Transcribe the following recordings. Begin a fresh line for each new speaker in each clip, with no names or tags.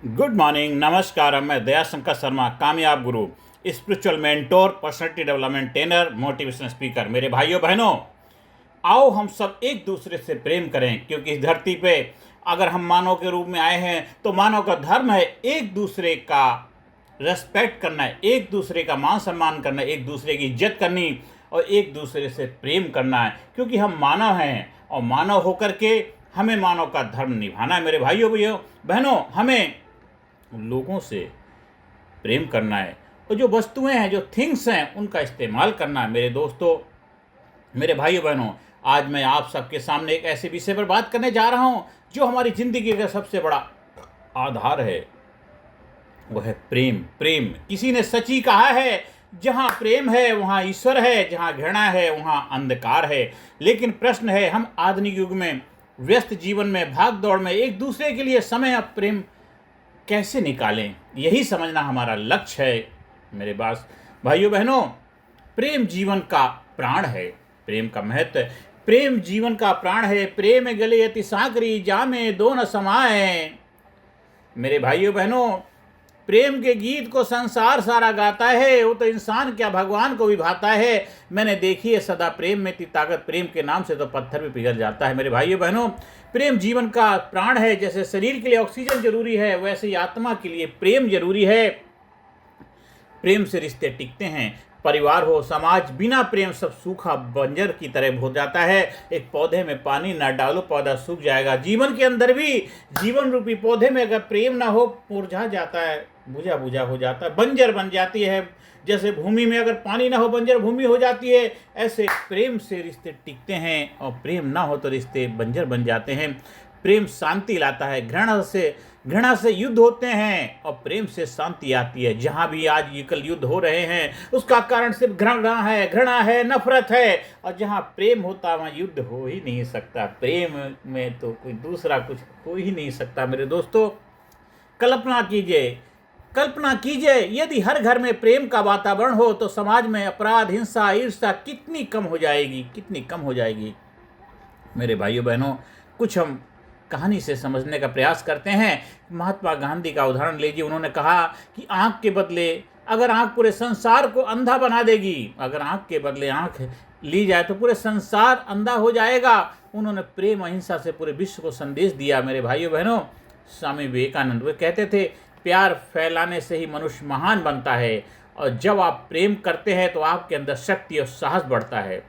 Good morning, नमस्कार। मैं दया शंकर शर्मा, कामयाब गुरु, spiritual mentor, personality development trainer, motivational speaker. मेरे भाइयों बहनों, आओ हम सब एक दूसरे से प्रेम करें, क्योंकि इस धरती पे अगर हम मानव के रूप में आए हैं तो मानव का धर्म है एक दूसरे का रेस्पेक्ट करना है, एक दूसरे का मान सम्मान करना है, एक दूसरे की इज्जत करनी और एक दूसरे से प्रेम करना है, क्योंकि हम मानव हैं और मानव होकर के हमें मानव का धर्म निभाना है। मेरे भाइयों बहनों, हमें लोगों से प्रेम करना है और जो वस्तुएं हैं, जो थिंग्स हैं, उनका इस्तेमाल करना है। मेरे दोस्तों, मेरे भाइयों बहनों, आज मैं आप सबके सामने एक ऐसे विषय पर बात करने जा रहा हूं जो हमारी जिंदगी का सबसे बड़ा आधार है। वो है प्रेम। प्रेम, किसी ने सच ही कहा है, जहाँ प्रेम है वहाँ ईश्वर है, जहाँ घृणा है वहाँ अंधकार है। लेकिन प्रश्न है, हम आधुनिक युग में, व्यस्त जीवन में, भाग दौड़ में एक दूसरे के लिए समय और प्रेम कैसे निकालें, यही समझना हमारा लक्ष्य है। मेरे पास भाइयों बहनों, प्रेम जीवन का प्राण है। प्रेम का महत्व है। प्रेम जीवन का प्राण है। प्रेम गले अति सागरी, जामे दो न समाए। मेरे भाइयों बहनों, प्रेम के गीत को संसार सारा गाता है, वो तो इंसान क्या भगवान को भी भाता है। मैंने देखी है सदा प्रेम में इतनी ताकत, प्रेम के नाम से तो पत्थर भी पिघल जाता है। मेरे भाइयों बहनों, प्रेम जीवन का प्राण है। जैसे शरीर के लिए ऑक्सीजन जरूरी है, वैसे ही आत्मा के लिए प्रेम जरूरी है। प्रेम से रिश्ते टिकते हैं। परिवार हो, समाज, बिना प्रेम सब सूखा बंजर की तरह हो जाता है। एक पौधे में पानी ना डालो, पौधा सूख जाएगा। जीवन के अंदर भी, जीवन रूपी पौधे में अगर प्रेम ना हो, मुरझा जाता है, बुझा बुझा हो जाता है, बंजर बन जाती है। जैसे भूमि में अगर पानी ना हो, बंजर भूमि हो जाती है, ऐसे प्रेम से रिश्ते टिकते हैं और प्रेम ना हो तो रिश्ते बंजर बन जाते हैं। प्रेम शांति लाता है। घृणा से युद्ध होते हैं और प्रेम से शांति आती है। जहाँ भी आज ये कल युद्ध हो रहे हैं, उसका कारण सिर्फ घृणा है, नफरत है। और जहाँ प्रेम होता है वहाँ युद्ध हो ही नहीं सकता। प्रेम में तो कोई दूसरा कुछ हो ही नहीं सकता। मेरे दोस्तों, कल्पना कीजिए यदि हर घर में प्रेम का वातावरण हो तो समाज में अपराध, हिंसा, ईर्ष्या कितनी कम हो जाएगी। मेरे भाइयों बहनों, कुछ हम कहानी से समझने का प्रयास करते हैं। महात्मा गांधी का उदाहरण लीजिए। उन्होंने कहा कि आंख के बदले, अगर आंख पूरे संसार को अंधा बना देगी, अगर आंख के बदले आंख ली जाए तो पूरे संसार अंधा हो जाएगा। उन्होंने प्रेम अहिंसा से पूरे विश्व को संदेश दिया। मेरे भाइयों बहनों, स्वामी विवेकानंद वे कहते थे, प्यार फैलाने से ही मनुष्य महान बनता है, और जब आप प्रेम करते हैं तो आपके अंदर शक्ति और साहस बढ़ता है।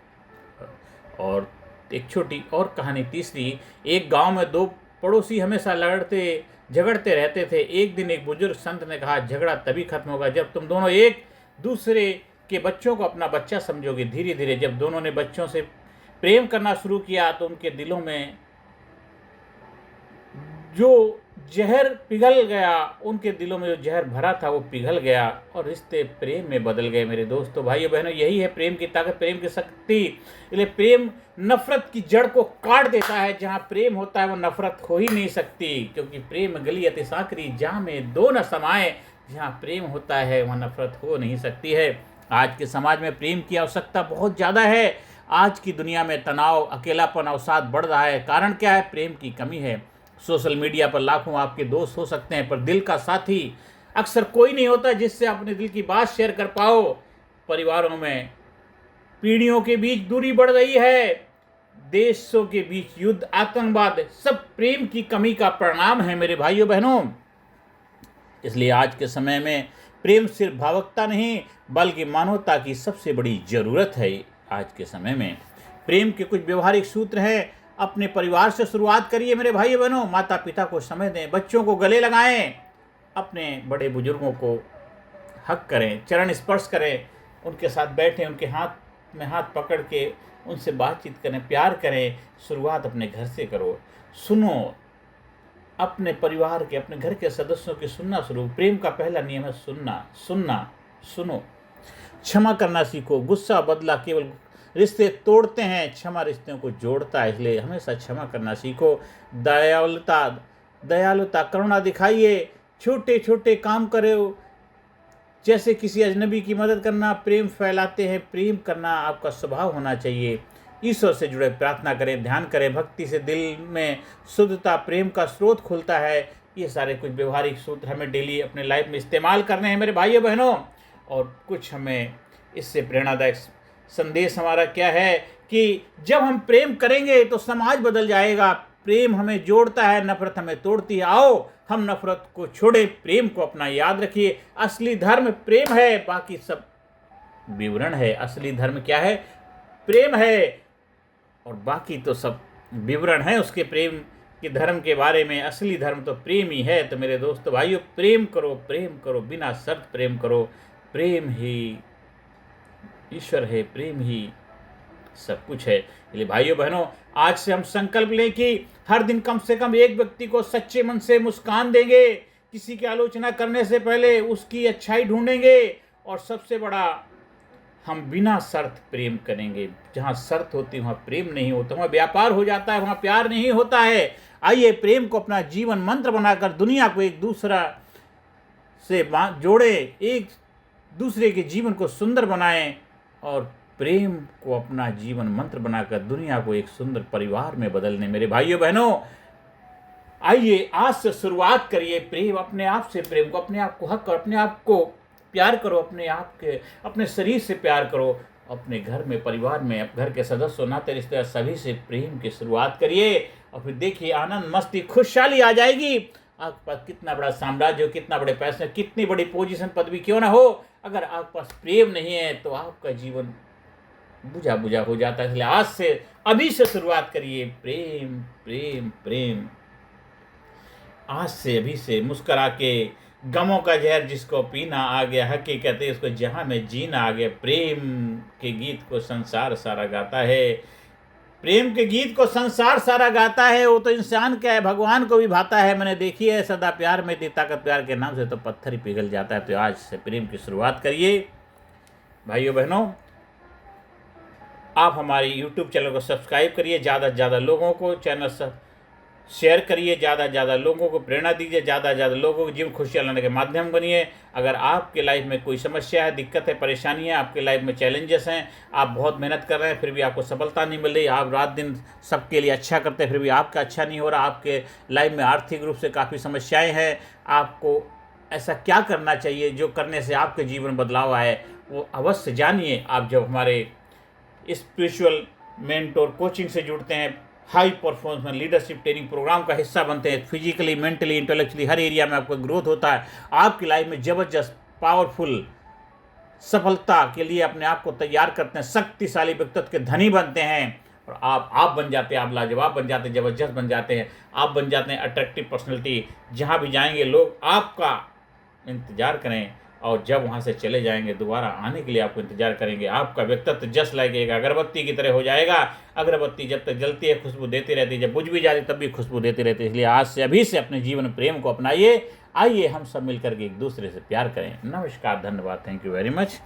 और एक छोटी और कहानी तीसरी। एक गांव में दो पड़ोसी हमेशा लड़ते झगड़ते रहते थे। एक दिन एक बुजुर्ग संत ने कहा, झगड़ा तभी खत्म होगा जब तुम दोनों एक दूसरे के बच्चों को अपना बच्चा समझोगे। धीरे धीरे जब दोनों ने बच्चों से प्रेम करना शुरू किया तो उनके दिलों में जो जहर पिघल गया, उनके दिलों में जो जहर भरा था वो पिघल गया और रिश्ते प्रेम में बदल गए। मेरे दोस्तों, भाइयों बहनों, यही है प्रेम की ताकत, प्रेम की शक्ति। इसलिए प्रेम नफरत की जड़ को काट देता है। जहाँ प्रेम होता है वो नफरत हो ही नहीं सकती, क्योंकि प्रेम गली अति साकरी, जहाँ में दो न समाए। जहाँ प्रेम होता है वहाँ नफरत हो नहीं सकती है। आज के समाज में प्रेम की आवश्यकता बहुत ज़्यादा है। आज की दुनिया में तनाव, अकेलापन, अवसाद बढ़ रहा है। कारण क्या है? प्रेम की कमी है। सोशल मीडिया पर लाखों आपके दोस्त हो सकते हैं, पर दिल का साथी अक्सर कोई नहीं होता जिससे अपने दिल की बात शेयर कर पाओ। परिवारों में पीढ़ियों के बीच दूरी बढ़ रही है। देशों के बीच युद्ध, आतंकवाद, सब प्रेम की कमी का परिणाम है। मेरे भाइयों बहनों, इसलिए आज के समय में प्रेम सिर्फ भावुकता नहीं बल्कि मानवता की सबसे बड़ी जरूरत है। आज के समय में प्रेम के कुछ व्यवहारिक सूत्र हैं। अपने परिवार से शुरुआत करिए मेरे भाई बहनों। माता पिता को समय दें, बच्चों को गले लगाएं, अपने बड़े बुजुर्गों को हक करें, चरण स्पर्श करें, उनके साथ बैठें, उनके हाथ में हाथ पकड़ के उनसे बातचीत करें, प्यार करें। शुरुआत अपने घर से करो। सुनो, अपने परिवार के, अपने घर के सदस्यों की सुनना शुरू। प्रेम का पहला नियम है सुनो। क्षमा करना सीखो। गुस्सा, बदला केवल रिश्ते तोड़ते हैं, क्षमा रिश्तों को जोड़ता है। इसलिए हमेशा क्षमा करना सीखो। दयालुता, करुणा दिखाइए। छोटे छोटे काम करो, जैसे किसी अजनबी की मदद करना प्रेम फैलाते हैं। प्रेम करना आपका स्वभाव होना चाहिए। ईश्वर से जुड़े प्रार्थना करें, ध्यान करें। भक्ति से दिल में शुद्धता, प्रेम का स्रोत खुलता है। ये सारे कुछ व्यवहारिक सूत्र हमें डेली अपने लाइफ में इस्तेमाल करने हैं मेरे भाइयों बहनों। और कुछ हमें इससे प्रेरणादायक संदेश हमारा क्या है कि जब हम प्रेम करेंगे तो समाज बदल जाएगा। प्रेम हमें जोड़ता है, नफरत हमें तोड़ती है। आओ हम नफरत को छोड़े, प्रेम को अपना याद रखिए। असली धर्म प्रेम है, बाकी सब विवरण है। असली धर्म क्या है? प्रेम है, और बाकी तो सब विवरण है उसके प्रेम के धर्म के बारे में। असली धर्म तो प्रेम ही है। तो मेरे दोस्तों भाइयों, प्रेम करो, बिना शर्त प्रेम करो। प्रेम ही ईश्वर है, प्रेम ही सब कुछ है। इसलिए भाइयों बहनों, आज से हम संकल्प लें कि हर दिन कम से कम एक व्यक्ति को सच्चे मन से मुस्कान देंगे। किसी की आलोचना करने से पहले उसकी अच्छाई ढूंढेंगे। और सबसे बड़ा, हम बिना शर्त प्रेम करेंगे। जहाँ शर्त होती है वहाँ प्रेम नहीं होता, वहाँ व्यापार हो जाता है, वहाँ प्यार नहीं होता है। आइए प्रेम को अपना जीवन मंत्र बनाकर दुनिया को एक दूसरा से जोड़े, एक दूसरे के जीवन को सुंदर बनाएं और प्रेम को अपना जीवन मंत्र बनाकर दुनिया को एक सुंदर परिवार में बदलने। मेरे भाइयों बहनों, आइए आज से शुरुआत करिए प्रेम, अपने आप से प्रेम को, अपने आप को हक करो, अपने आप को प्यार करो, अपने आप के अपने शरीर से प्यार करो, अपने घर में, परिवार में, घर के सदस्यों, नाते रिश्तेदार सभी से प्रेम की शुरुआत करिए। और फिर देखिए आनंद, मस्ती, खुशहाली आ जाएगी। आपके पास कितना बड़ा साम्राज्य हो, कितना बड़े पैसे, कितनी बड़ी पोजीशन, पदवी क्यों ना हो, अगर आपके पास प्रेम नहीं है तो आपका जीवन बुझा बुझा हो जाता है। इसलिए आज से, अभी से शुरुआत करिए। प्रेम प्रेम प्रेम। आज से, अभी से मुस्करा के, गमों का जहर जिसको पीना आ गया, हकीकत है उसको जहां में जीना आ गया। प्रेम के गीत को संसार सारा गाता है। प्रेम के गीत को संसार सारा गाता है। वो तो इंसान क्या है, भगवान को भी भाता है। मैंने देखी है, सदा प्यार में दी ताकत प्यार के नाम से तो पत्थर ही पिघल जाता है। तो आज से प्रेम की शुरुआत करिए। भाइयों बहनों, आप हमारी YouTube चैनल को सब्सक्राइब करिए, ज़्यादा से ज़्यादा लोगों को चैनल शेयर करिए, ज़्यादा से ज़्यादा लोगों को प्रेरणा दीजिए, ज़्यादा से ज़्यादा लोगों को जीवन खुशियाँ लाने के माध्यम बनिए। अगर आपके लाइफ में कोई समस्या है, दिक्कत है, परेशानी है, आपके लाइफ में चैलेंजेस हैं, आप बहुत मेहनत कर रहे हैं फिर भी आपको सफलता नहीं मिल रही, आप रात दिन सबके लिए अच्छा करते हैं फिर भी आपका अच्छा नहीं हो रहा, आपके लाइफ में आर्थिक रूप से काफ़ी समस्याएँ हैं, आपको ऐसा क्या करना चाहिए जो करने से आपके जीवन बदलाव आए, वो अवश्य जानिए। आप जब हमारे स्पिरिचुअल मेंटोर कोचिंग से जुड़ते हैं, high performance leadership training programme का हिस्सा बनते हैं, फिजिकली, मेंटली, इंटेलेक्चुअली हर एरिया में आपका ग्रोथ होता है। आपकी लाइफ में ज़बरदस्त पावरफुल सफलता के लिए अपने आप को तैयार करते हैं, शक्तिशाली व्यक्तित्व के धनी बनते हैं। और आप बन जाते हैं, आप लाजवाब बन जाते हैं, ज़बरदस्त बन जाते हैं, आप बन जाते हैं अट्रैक्टिव पर्सनैलिटी। जहाँ भी जाएंगे लोग आपका इंतज़ार करें, और जब वहाँ से चले जाएंगे दोबारा आने के लिए आपको इंतजार करेंगे। आपका व्यक्तित्व जस्ट लाइक एक अगरबत्ती की तरह हो जाएगा। अगरबत्ती जब तक जलती है खुशबू देती रहती है, जब बुझ भी जाती तब भी खुशबू देती रहती है। इसलिए आज से, अभी से अपने जीवन प्रेम को अपनाइए। आइए हम सब मिलकर के एक दूसरे से प्यार करें। नमस्कार, धन्यवाद, थैंक यू वेरी मच।